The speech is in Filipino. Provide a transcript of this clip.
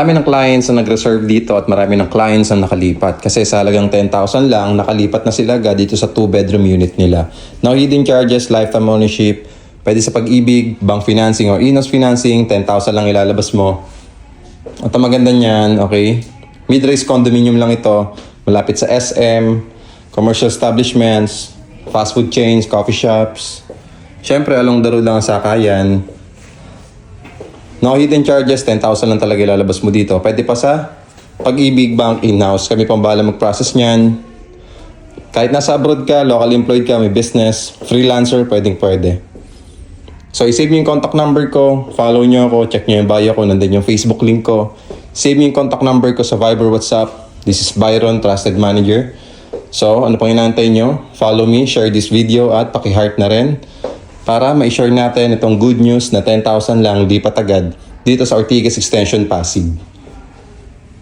Marami ng clients na nag-reserve dito at marami ng clients na nakalipat. Kasi sa halagang 10,000 lang, nakalipat na sila agad dito sa 2-bedroom unit nila. No hidden charges, lifetime ownership, pwede sa Pag-ibig, bank financing or Inos financing, 10,000 lang ilalabas mo. At ang maganda niyan, okay, mid-rise condominium lang ito, malapit sa SM, commercial establishments, fast food chains, coffee shops. Siyempre, along the road lang ang sakayan. No hidden charges, 10,000 lang talaga ilalabas mo dito. Pwede pa sa Pag-ibig Bank in-house. Kami pang bahala mag-process niyan. Kahit nasa abroad ka, local employed ka, may business, freelancer, pwede. So, i-save nyo yung contact number ko, follow nyo ako, check nyo yung bio ko, nandun yung Facebook link ko. Save nyo yung contact number ko sa Viber, WhatsApp. This is Byron, Trusted Manager. So, ano pang inaantay nyo? Follow me, share this video at paki-heart na rin para ma-share natin itong good news na 10,000 lang lipat agad dito sa Ortigas Extension Pasig.